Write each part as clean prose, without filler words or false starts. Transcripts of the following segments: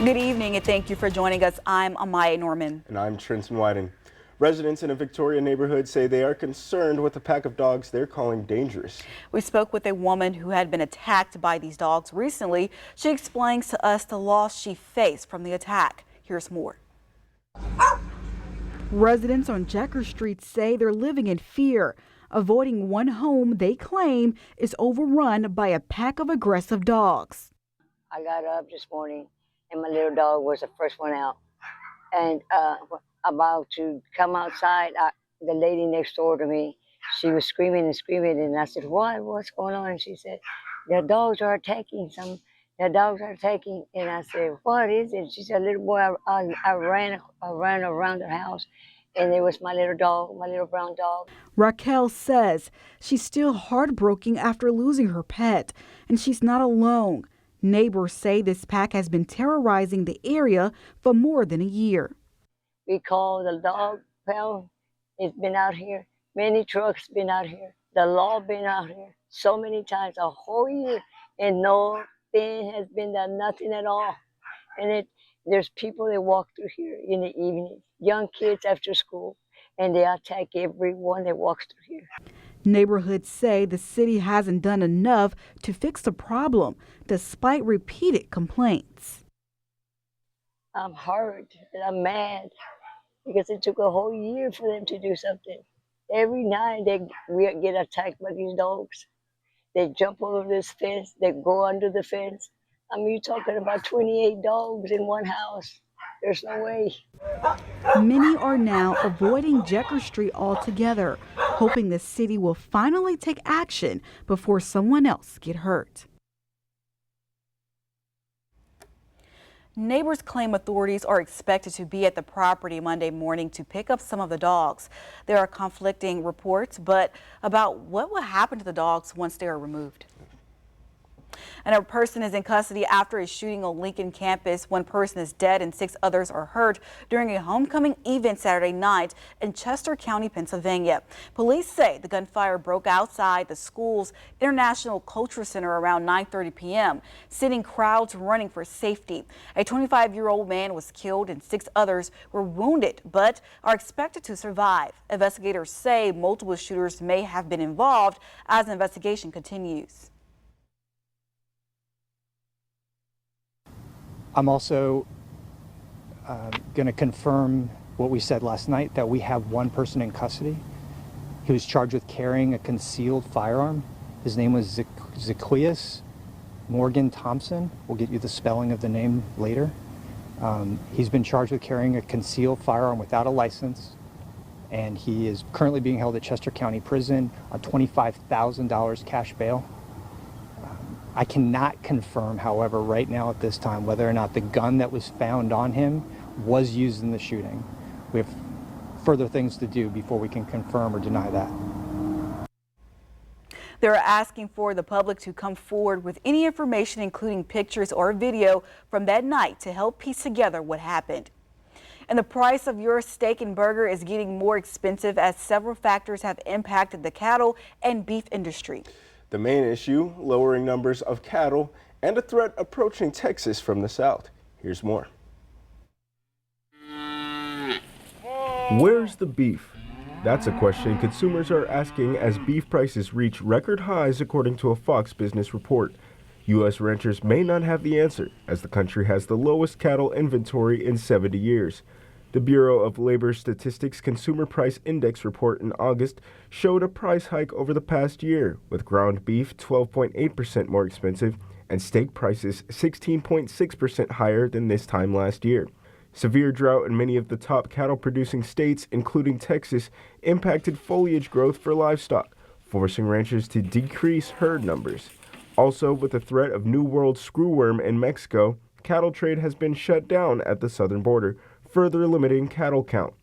Good evening and thank you for joining us. I'm Amaya Norman. And I'm Trenton. Residents in a Victoria neighborhood say they are concerned with a pack of dogs they're calling dangerous. We spoke with a woman who had been attacked by these dogs recently. She explains to us the loss she faced from the attack. Here's more. Residents on Jacker Street say they're living in fear, avoiding one home they claim is overrun by a pack of aggressive dogs. I got up this morning and my little dog was the first one out. And about to come outside, the lady next door to me, she was screaming and screaming. And I said, what's going on? And she said, the dogs are attacking. The dogs are attacking. And I said, what is it? She said, little boy, I ran around the house. And it was my little dog, my little brown dog. Raquel says she's still heartbroken after losing her pet. And she's not alone. Neighbors say this pack has been terrorizing the area for more than a year. We call the dog pound. It's been out here. Many trucks been out here. The law been out here so many times, a whole year, and nothing has been done, nothing at all. And there's people that walk through here in the evening, young kids after school, and they attack everyone that walks through here. Neighborhoods say the city hasn't done enough to fix the problem, despite repeated complaints. I'm hurt and I'm mad because it took a whole year for them to do something. Every night we get attacked by these dogs. They jump over this fence, they go under the fence. I mean, you're talking about 28 dogs in one house. There's no way. Many are now avoiding Jacker Street altogether, hoping the city will finally take action before someone else get hurt. Neighbors claim authorities are expected to be at the property Monday morning to pick up some of the dogs. There are conflicting reports, but about what will happen to the dogs once they are removed. And a person is in custody after a shooting on Lincoln campus. One person is dead and 6 others are hurt during a homecoming event Saturday night in Chester County, Pennsylvania. Police say the gunfire broke outside the school's International Culture Center around 9:30 p.m., sending crowds running for safety. A 25-year-old man was killed and 6 others were wounded, but are expected to survive. Investigators say multiple shooters may have been involved as the investigation continues. I'm also going to confirm what we said last night, that we have one person in custody. He was charged with carrying a concealed firearm. His name was Zacchaeus Morgan Thompson. We'll get you the spelling of the name later. He's been charged with carrying a concealed firearm without a license, and he is currently being held at Chester County Prison on $25,000 cash bail. I cannot confirm, however, right now at this time, whether or not the gun that was found on him was used in the shooting. We have further things to do before we can confirm or deny that. They're asking for the public to come forward with any information, including pictures or video from that night, to help piece together what happened. And the price of your steak and burger is getting more expensive as several factors have impacted the cattle and beef industry. The main issue, lowering numbers of cattle and a threat approaching Texas from the south. Here's more. Where's the beef? That's a question consumers are asking as beef prices reach record highs, according to a Fox Business report. U.S. ranchers may not have the answer, as the country has the lowest cattle inventory in 70 years. The Bureau of Labor Statistics Consumer Price Index report in August showed a price hike over the past year, with ground beef 12.8% more expensive and steak prices 16.6% higher than this time last year. Severe drought in many of the top cattle-producing states, including Texas, impacted foliage growth for livestock, forcing ranchers to decrease herd numbers. Also, with the threat of New World screwworm in Mexico, cattle trade has been shut down at the southern border, further limiting cattle count.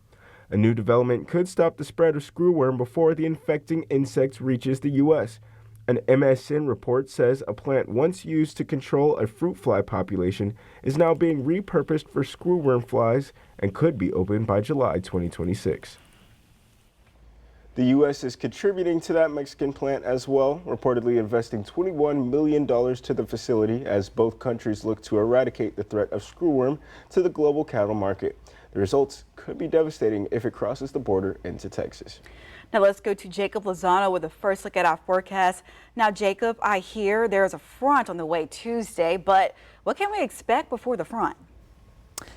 A new development could stop the spread of screwworm before the infecting insect reaches the U.S. An MSN report says a plant once used to control a fruit fly population is now being repurposed for screwworm flies and could be open by July 2026. The U.S. is contributing to that Mexican plant as well, reportedly investing $21 million to the facility as both countries look to eradicate the threat of screwworm to the global cattle market. The results could be devastating if it crosses the border into Texas. Now let's go to Jacob Lozano with a first look at our forecast. Now, Jacob, I hear there's a front on the way Tuesday, but what can we expect before the front?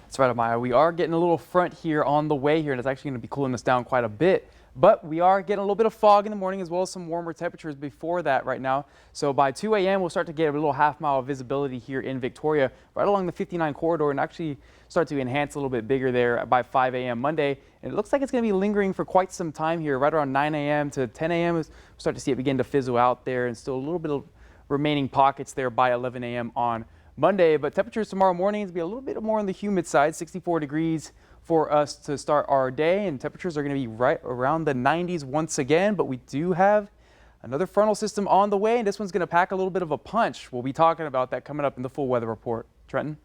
That's right, Amaya. We are getting a little front here on the way here, and it's actually going to be cooling us down quite a bit. But we are getting a little bit of fog in the morning as well as some warmer temperatures before that right now. So by 2 a.m. we'll start to get a little half-mile visibility here in Victoria right along the 59 corridor and actually start to enhance a little bit bigger there by 5 a.m. Monday. And it looks like it's going to be lingering for quite some time here, right around 9 a.m. to 10 a.m. We'll start to see it begin to fizzle out there and still a little bit of remaining pockets there by 11 a.m. on Monday. But temperatures tomorrow morning is going to be a little bit more on the humid side, 64 degrees for us to start our day, and temperatures are going to be right around the 90s once again. But we do have another frontal system on the way, and this one's going to pack a little bit of a punch. We'll be talking about that coming up in the full weather report. Trenton?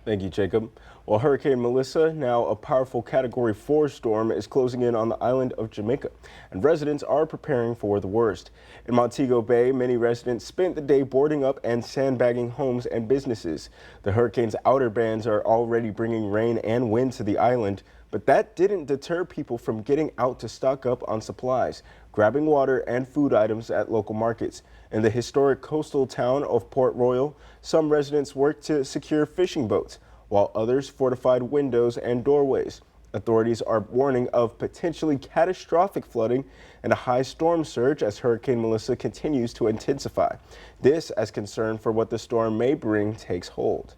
Thank you, Jacob. Well, Hurricane Melissa, now a powerful Category 4 storm, is closing in on the island of Jamaica, and residents are preparing for the worst. In Montego Bay, many residents spent the day boarding up and sandbagging homes and businesses. The hurricane's outer bands are already bringing rain and wind to the island, but that didn't deter people from getting out to stock up on supplies, grabbing water and food items at local markets. In the historic coastal town of Port Royal, some residents worked to secure fishing boats, while others fortified windows and doorways. Authorities are warning of potentially catastrophic flooding and a high storm surge as Hurricane Melissa continues to intensify. This as concern for what the storm may bring takes hold.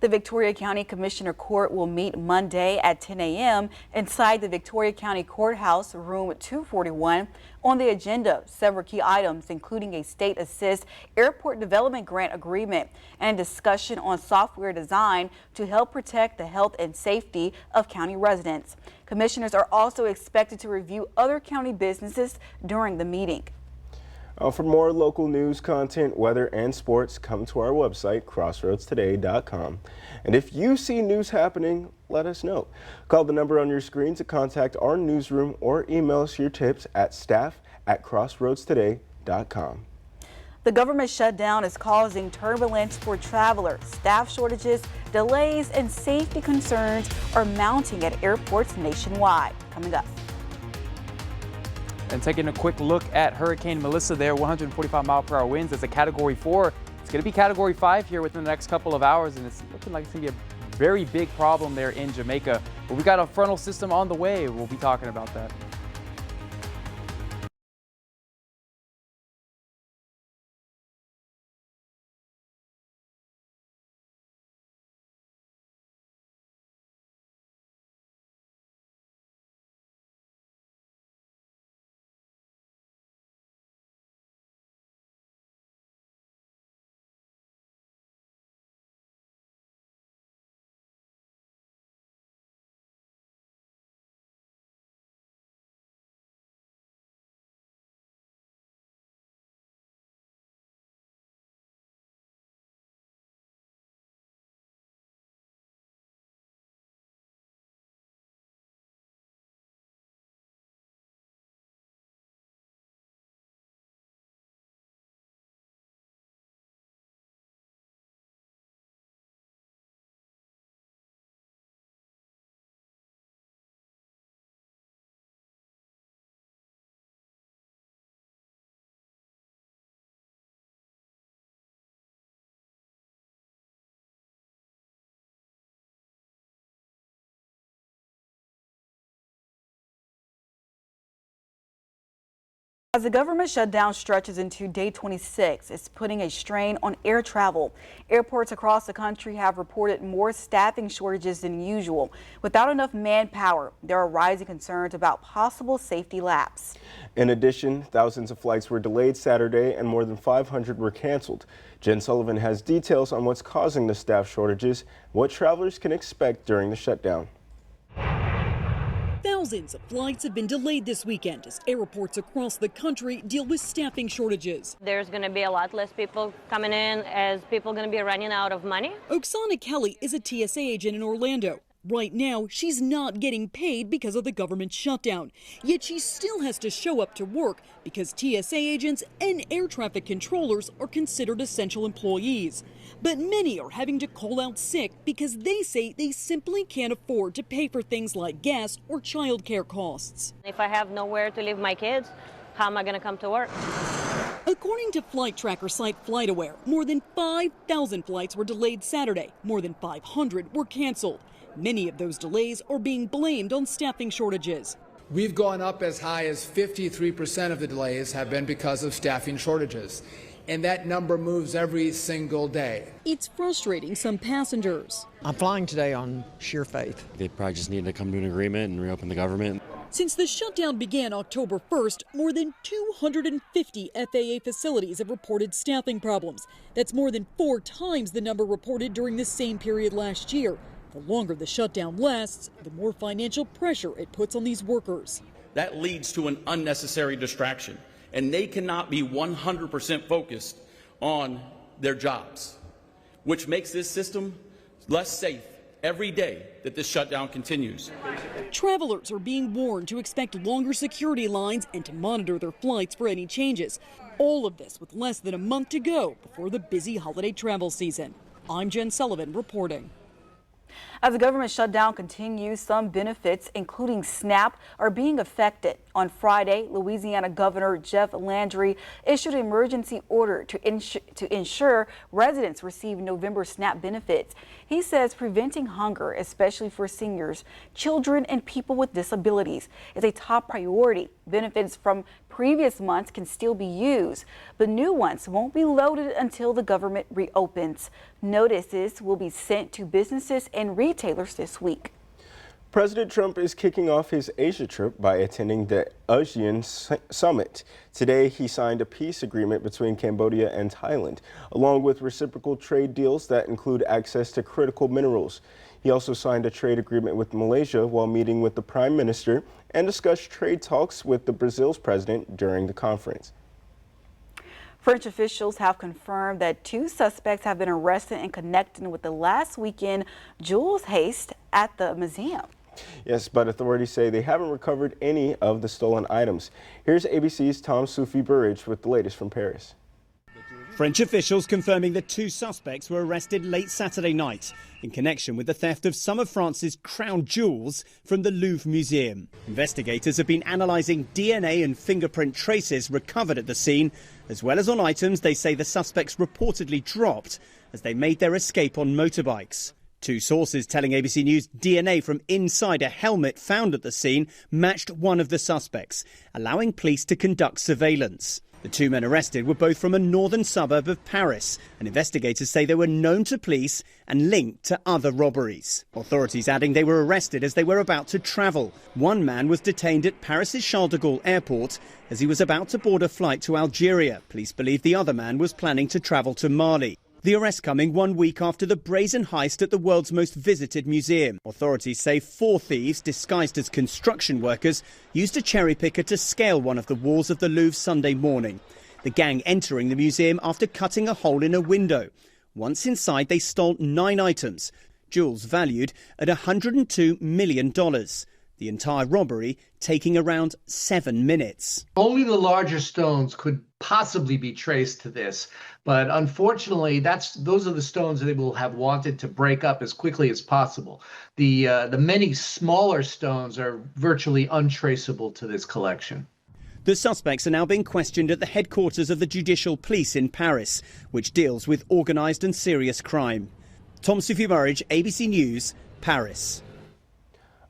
The Victoria County Commissioner Court will meet Monday at 10 a.m. inside the Victoria County Courthouse, room 241. On the agenda, several key items, including a state assist airport development grant agreement and a discussion on software design to help protect the health and safety of county residents. Commissioners are also expected to review other county businesses during the meeting. For more local news, content, weather, and sports, come to our website, crossroadstoday.com. And if you see news happening, let us know. Call the number on your screen to contact our newsroom or email us your tips at staff@crossroadstoday.com. The government shutdown is causing turbulence for travelers. Staff shortages, delays, and safety concerns are mounting at airports nationwide. Coming up. And taking a quick look at Hurricane Melissa there, 145-mile-per-hour winds. It's a Category 4. It's going to be Category 5 here within the next couple of hours, and it's looking like it's going to be a very big problem there in Jamaica. But we've got a frontal system on the way. We'll be talking about that. As the government shutdown stretches into day 26, it's putting a strain on air travel. Airports across the country have reported more staffing shortages than usual. Without enough manpower, there are rising concerns about possible safety lapse. In addition, thousands of flights were delayed Saturday and more than 500 were canceled. Jen Sullivan has details on what's causing the staff shortages, what travelers can expect during the shutdown. Thousands of flights have been delayed this weekend as airports across the country deal with staffing shortages. There's going to be a lot less people coming in as people are going to be running out of money. Oksana Kelly is a TSA agent in Orlando. Right now, she's not getting paid because of the government shutdown. Yet she still has to show up to work because TSA agents and air traffic controllers are considered essential employees. But many are having to call out sick because they say they simply can't afford to pay for things like gas or childcare costs. If I have nowhere to leave my kids, how am I going to come to work? According to flight tracker site FlightAware, more than 5,000 flights were delayed Saturday. More than 500 were canceled. Many of those delays are being blamed on staffing shortages. We've gone up as high as 53% of the delays have been because of staffing shortages. And that number moves every single day. It's frustrating some passengers. I'm flying today on sheer faith. They probably just need to come to an agreement and reopen the government. Since the shutdown began October 1st, more than 250 FAA facilities have reported staffing problems. That's more than 4 times the number reported during the same period last year. The longer the shutdown lasts, the more financial pressure it puts on these workers. That leads to an unnecessary distraction, and they cannot be 100% focused on their jobs, which makes this system less safe every day that this shutdown continues. Travelers are being warned to expect longer security lines and to monitor their flights for any changes. All of this with less than a month to go before the busy holiday travel season. I'm Jen Sullivan reporting. As the government shutdown continues, some benefits, including SNAP, are being affected. On Friday, Louisiana Governor Jeff Landry issued an emergency order to ensure residents receive November SNAP benefits. He says preventing hunger, especially for seniors, children, and people with disabilities, is a top priority. Benefits from previous months can still be used, but new ones won't be loaded until the government reopens. Notices will be sent to businesses and retailers this week. President Trump is kicking off his Asia trip by attending the ASEAN Summit. Today, he signed a peace agreement between Cambodia and Thailand, along with reciprocal trade deals that include access to critical minerals. He also signed a trade agreement with Malaysia while meeting with the Prime Minister and discussed trade talks with the Brazil's president during the conference. French officials have confirmed that 2 suspects have been arrested in connection with the last weekend jewels heist at the museum. Yes, but authorities say they haven't recovered any of the stolen items. Here's ABC's Tom Soufi-Burridge with the latest from Paris. French officials confirming that 2 suspects were arrested late Saturday night in connection with the theft of some of France's crown jewels from the Louvre Museum. Investigators have been analysing DNA and fingerprint traces recovered at the scene, as well as on items they say the suspects reportedly dropped as they made their escape on motorbikes. 2 sources telling ABC News DNA from inside a helmet found at the scene matched one of the suspects, allowing police to conduct surveillance. The 2 men arrested were both from a northern suburb of Paris, and investigators say they were known to police and linked to other robberies. Authorities adding they were arrested as they were about to travel. One man was detained at Paris's Charles de Gaulle airport as he was about to board a flight to Algeria. Police believe the other man was planning to travel to Mali. The arrest coming 1 week after the brazen heist at the world's most visited museum. Authorities say 4 thieves, disguised as construction workers, used a cherry picker to scale one of the walls of the Louvre Sunday morning. The gang entering the museum after cutting a hole in a window. Once inside, they stole 9 items, jewels valued at $102 million. The entire robbery taking around 7 minutes. Only the larger stones could possibly be traced to this, but unfortunately, those are the stones they will have wanted to break up as quickly as possible. The many smaller stones are virtually untraceable to this collection. The suspects are now being questioned at the headquarters of the Judicial Police in Paris, which deals with organised and serious crime. Tom Soufi-Burridge, ABC News, Paris.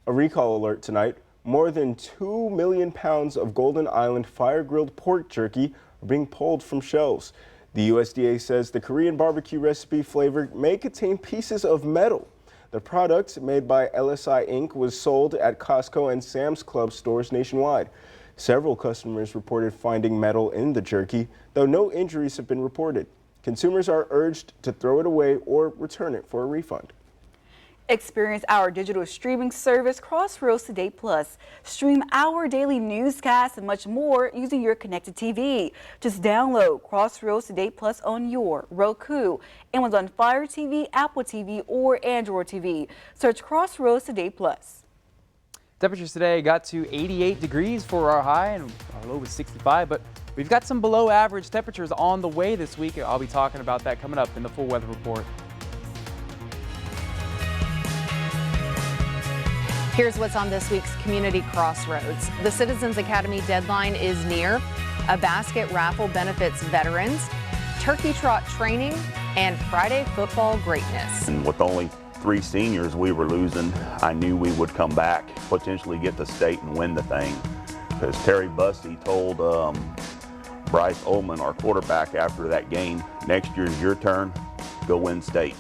A recall alert tonight. More than 2 million pounds of Golden Island fire-grilled pork jerky are being pulled from shelves. The USDA says the Korean barbecue recipe flavor may contain pieces of metal. The product, made by LSI Inc., was sold at Costco and Sam's Club stores nationwide. Several customers reported finding metal in the jerky, though no injuries have been reported. Consumers are urged to throw it away or return it for a refund. Experience our digital streaming service, Crossroads Today Plus. Stream our daily newscasts and much more using your connected TV. Just download Crossroads Today Plus on your Roku, Amazon Fire TV, Apple TV, or Android TV. Search Crossroads Today Plus. Temperatures today got to 88 degrees for our high and our low was 65, but we've got some below average temperatures on the way this week. I'll be talking about that coming up in the full weather report. Here's what's on this week's Community Crossroads. The Citizens Academy deadline is near. A basket raffle benefits veterans, turkey trot training, and Friday football greatness. And with only 3 seniors we were losing, I knew we would come back, potentially get the state and win the thing. Because Terry Bussey told Bryce Ullman, our quarterback, after that game, next year's your turn, go win state.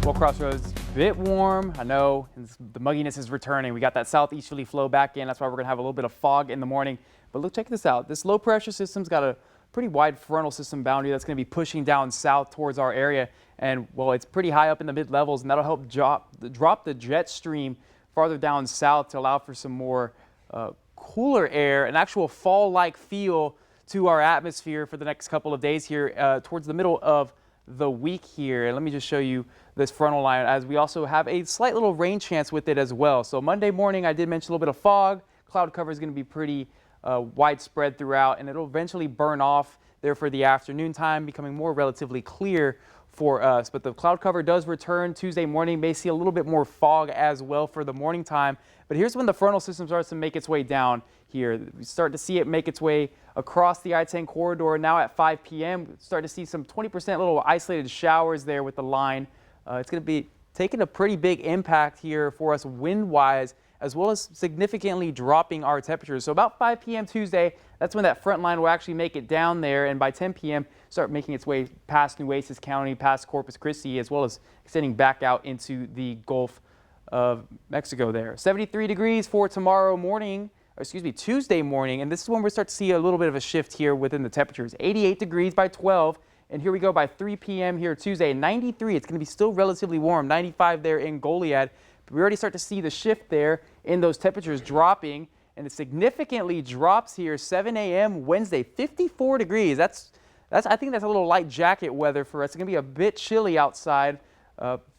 Well, Crossroads, a bit warm. I know the mugginess is returning. We got that southeasterly flow back in. That's why we're going to have a little bit of fog in the morning. But look, check this out. This low pressure system's got a pretty wide frontal system boundary that's going to be pushing down south towards our area. And, well, it's pretty high up in the mid levels, and that'll help drop the jet stream farther down south to allow for some more cooler air, an actual fall-like feel to our atmosphere for the next couple of days here towards the middle of the week here. And let me just show you this frontal line, as we also have a slight little rain chance with it as well. So Monday morning, I did mention a little bit of fog. Cloud cover is going to be pretty widespread throughout, and it'll eventually burn off there for the afternoon time, becoming more relatively clear for us. But the cloud cover does return Tuesday morning. May see a little bit more fog as well for the morning time. But here's when the frontal system starts to make its way down here. We start to see it make its way across the I-10 corridor. Now at 5 p.m., we start to see some 20% little isolated showers there with the line. It's going to be taking a pretty big impact here for us wind-wise, as well as significantly dropping our temperatures. So about 5 p.m. Tuesday, that's when that front line will actually make it down there, and by 10 p.m. start making its way past Nueces County, past Corpus Christi, as well as extending back out into the Gulf of Mexico there. 73 degrees for tomorrow morning, or excuse me, Tuesday morning, and this is when we start to see a little bit of a shift here within the temperatures. 88 degrees by 12, and here we go by 3 p.m. here Tuesday, 93. It's going to be still relatively warm, 95 there in Goliad. But we already start to see the shift there in those temperatures dropping, and it significantly drops here 7 a.m. Wednesday, 54 degrees. I think that's a little light jacket weather for us. It's going to be a bit chilly outside.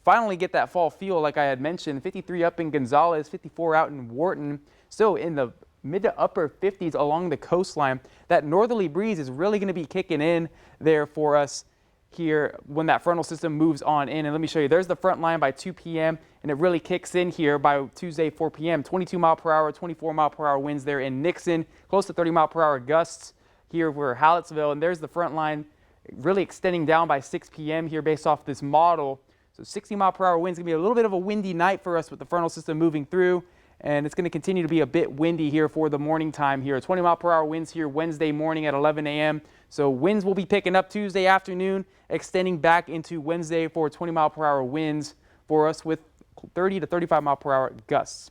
Finally get that fall feel like I had mentioned. 53 up in Gonzales, 54 out in Wharton. Still in the mid to upper 50s along the coastline. That northerly breeze is really going to be kicking in there for us here when that frontal system moves on in. And let me show you, there's the front line by 2 p.m. and it really kicks in here by Tuesday 4 p.m. 22 mile per hour, 24 mile per hour winds there in Nixon, close to 30 mile per hour gusts here for Hallettsville. And there's the front line really extending down by 6 p.m. here based off this model. So 60 mile per hour winds going to be a little bit of a windy night for us with the frontal system moving through. And it's going to continue to be a bit windy here for the morning time here. 20 mile per hour winds here Wednesday morning at 11 a.m. So winds will be picking up Tuesday afternoon, extending back into Wednesday for 20 mile per hour winds for us with 30 to 35 mile per hour gusts.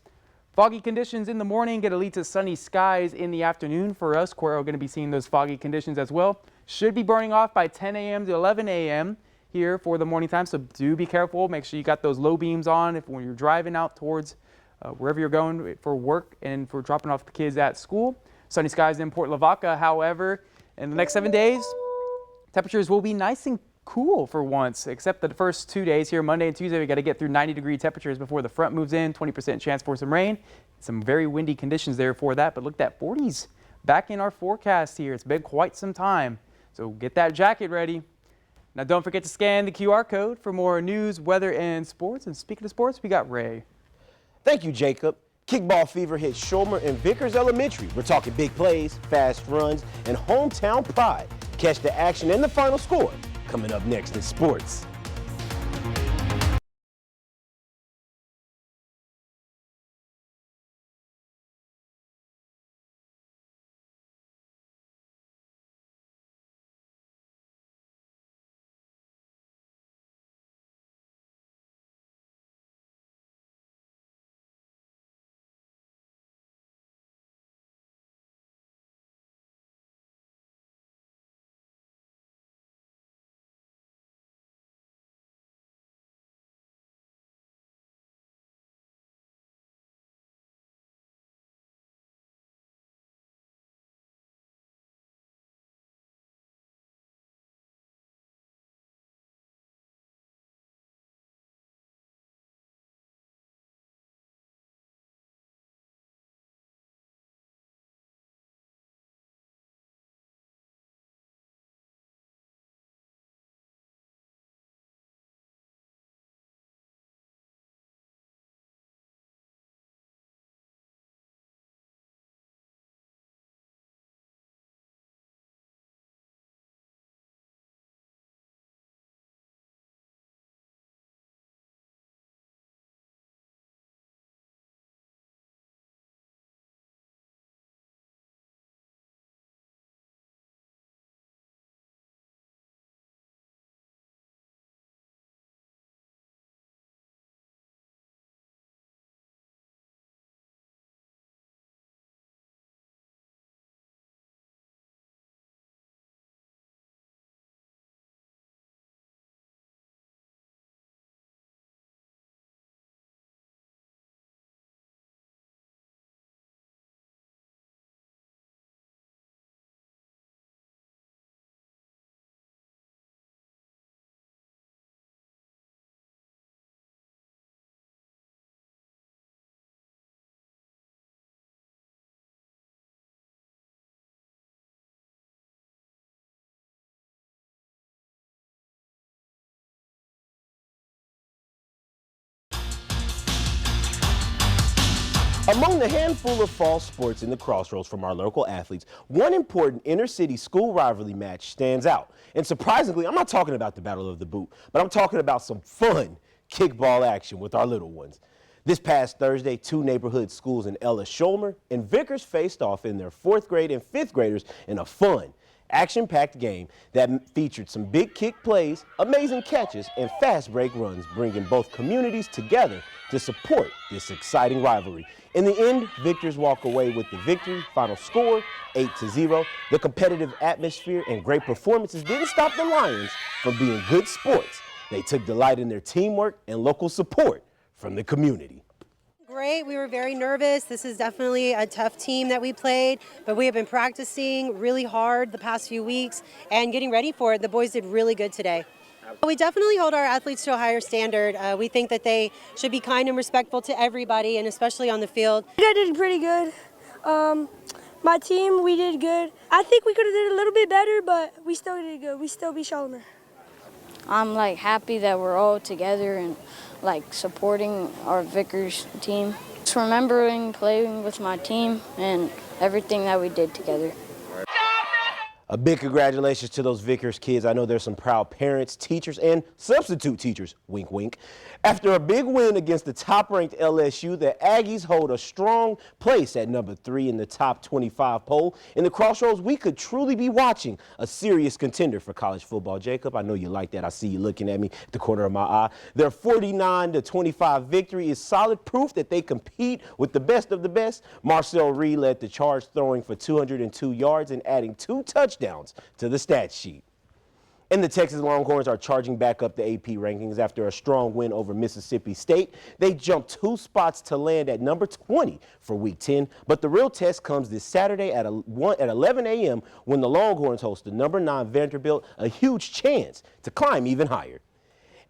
Foggy conditions in the morning get to lead to sunny skies in the afternoon for us. We're going to be seeing those foggy conditions as well. Should be burning off by 10 a.m. to 11 a.m. here for the morning time, so do be careful. Make sure you got those low beams on when you're driving out towards wherever you're going for work and for dropping off the kids at school. Sunny skies in Port Lavaca, however, in the next 7 days, temperatures will be nice and cool for once, except the first 2 days here, Monday and Tuesday. We got to get through 90-degree temperatures before the front moves in. 20% chance for some rain. Some very windy conditions there for that, but look at that 40s back in our forecast here. It's been quite some time, so get that jacket ready. Now don't forget to scan the QR code for more news, weather, and sports. And speaking of sports, we got Ray. Thank you, Jacob. Kickball fever hit Schulmer and Vickers Elementary. We're talking big plays, fast runs, and hometown pride. Catch the action and the final score coming up next in sports. Among the handful of fall sports in the crossroads from our local athletes, one important inner-city school rivalry match stands out. And surprisingly, I'm not talking about the Battle of the Boot, but I'm talking about some fun kickball action with our little ones. This past Thursday, two neighborhood schools in Ellis, Schulmer, and Vickers faced off in their 4th grade and 5th graders in a fun, action-packed game that featured some big kick plays, amazing catches, and fast break runs, bringing both communities together to support this exciting rivalry. In the end, Victors walk away with the victory. Final score, 8-0. The competitive atmosphere and great performances didn't stop the Lions from being good sports. They took delight in their teamwork and local support from the community. Great. We were very nervous. This is definitely a tough team that we played, but we have been practicing really hard the past few weeks and getting ready for it. The boys did really good today. We definitely hold our athletes to a higher standard. We think that they should be kind and respectful to everybody, and especially on the field. I did pretty good. My team, we did good. I think we could have did a little bit better, but we still did good. We still beat Schulmer. I'm happy that we're all together and supporting our Vickers team. Just remembering playing with my team and everything that we did together. A big congratulations to those Vickers kids. I know there's some proud parents, teachers, and substitute teachers, wink, wink. After a big win against the top-ranked LSU, the Aggies hold a strong place at number 3 in the top 25 poll. In the Crossroads, we could truly be watching a serious contender for college football. Jacob, I know you like that. I see you looking at me at the corner of my eye. Their 49-25 victory is solid proof that they compete with the best of the best. Marcel Reed led the charge, throwing for 202 yards and adding 2 touchdowns to the stat sheet. And the Texas Longhorns are charging back up the AP rankings after a strong win over Mississippi State. They jumped 2 spots to land at number 20 for Week 10. But the real test comes this Saturday at 11 a.m. when the Longhorns host the number 9 Vanderbilt, a huge chance to climb even higher.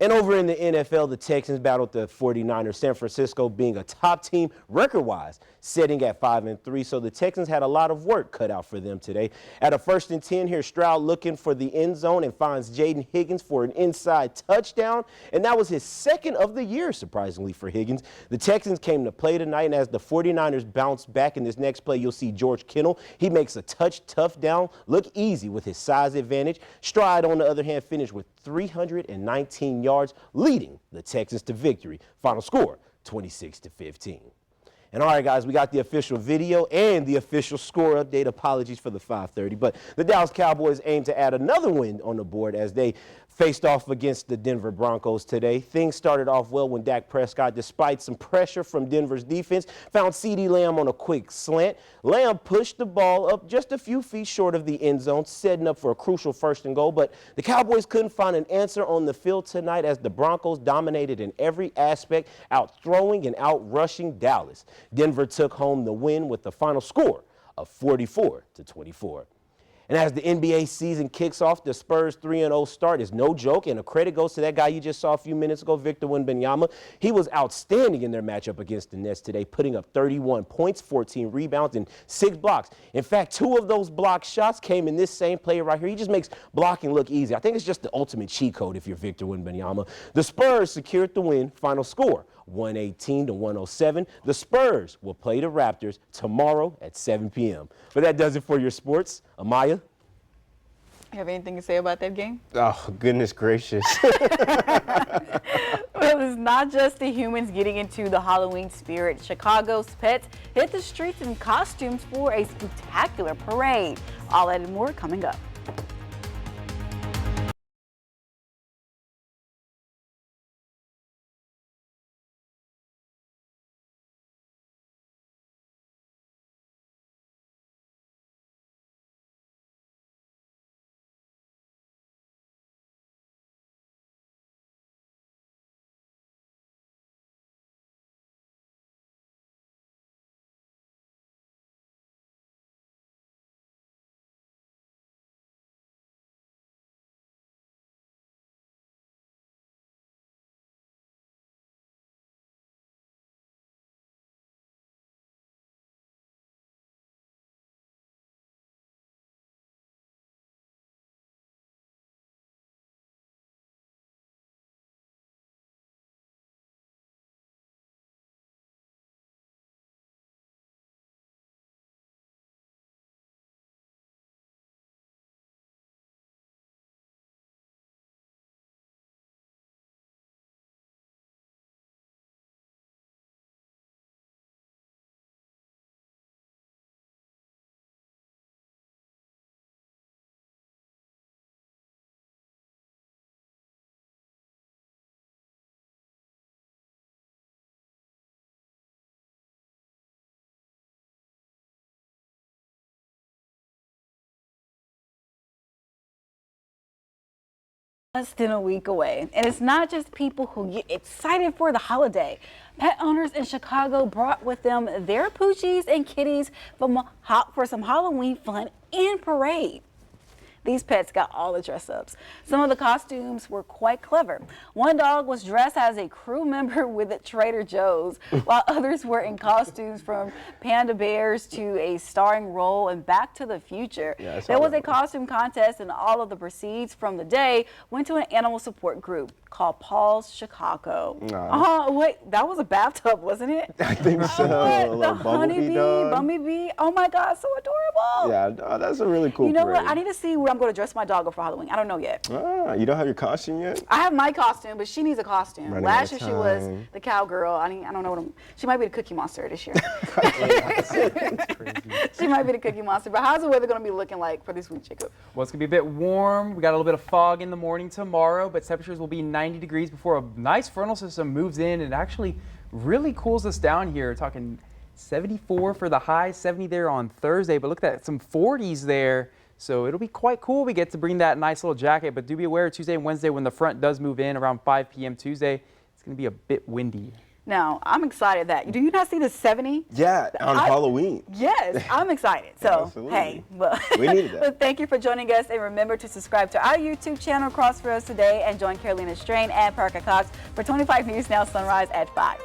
And over in the NFL, the Texans battled the 49ers, San Francisco being a top team record-wise, sitting at 5-3. So the Texans had a lot of work cut out for them today. At a 1st and 10, here's Stroud looking for the end zone and finds Jaden Higgins for an inside touchdown. And that was his 2nd of the year, surprisingly, for Higgins. The Texans came to play tonight, and as the 49ers bounce back in this next play, you'll see George Kittle. He makes a tough down look easy with his size advantage. Stroud, on the other hand, finished with 319 yards, leading the Texans to victory. Final score, 26-15. And all right, guys, we got the official video and the official score update. Apologies for the 5:30, but the Dallas Cowboys aim to add another win on the board as they faced off against the Denver Broncos today. Things started off well when Dak Prescott, despite some pressure from Denver's defense, found CeeDee Lamb on a quick slant. Lamb pushed the ball up just a few feet short of the end zone, setting up for a crucial 1st and goal. But the Cowboys couldn't find an answer on the field tonight as the Broncos dominated in every aspect, out-throwing and out-rushing Dallas. Denver took home the win with the final score of 44-24. And as the NBA season kicks off, the Spurs' 3-0 start is no joke, and a credit goes to that guy you just saw a few minutes ago, Victor Wembanyama. He was outstanding in their matchup against the Nets today, putting up 31 points, 14 rebounds, and 6 blocks. In fact, 2 of those block shots came in this same play right here. He just makes blocking look easy. I think it's just the ultimate cheat code if you're Victor Wembanyama. The Spurs secured the win. Final score, 118-107. The Spurs will play the Raptors tomorrow at 7 p.m. But that does it for your sports. Amaya? You have anything to say about that game? Oh, goodness gracious. Well, it's not just the humans getting into the Halloween spirit. Chicago's pets hit the streets in costumes for a spectacular parade. All that and more coming up. Less than a week away, and it's not just people who get excited for the holiday. Pet owners in Chicago brought with them their poochies and kitties for some Halloween fun and parade. These pets got all the dress-ups. Some of the costumes were quite clever. One dog was dressed as a crew member with Trader Joe's, while others were in costumes from panda bears to a starring role in Back to the Future. Yeah, there was a costume contest, and all of the proceeds from the day went to an animal support group called Paul's Chicago. Wait, that was a bathtub, wasn't it? I think so. The honeybee, bumblebee. Oh my God, so adorable. Yeah, that's a really cool You know parade. what? I need to see where I'm going to dress my dog up for Halloween. I don't know yet. You don't have your costume yet? I have my costume, but she needs a costume. Running Last out year of she was time. the cowgirl. I don't know what she might be the Cookie Monster this year. She might be the Cookie Monster. But how's the weather going to be looking like for this week, Jacob? Well, it's going to be a bit warm. We got a little bit of fog in the morning tomorrow, but temperatures will be 90 degrees before a nice frontal system moves in and actually really cools us down here. Talking 74 for the high, 70 there on Thursday, but look at that, some 40s there. So it'll be quite cool. We get to bring that nice little jacket, but do be aware Tuesday and Wednesday when the front does move in around 5 p.m. Tuesday, it's going to be a bit windy. Now, I'm excited that. Do you not see the 70? Yeah, on Halloween. Yes, I'm excited. So, Absolutely. hey, well, We needed that. But thank you for joining us, and remember to subscribe to our YouTube channel, Crossroads Today, and join Carolina Strain and Parker Cox for 25 News Now Sunrise at 5.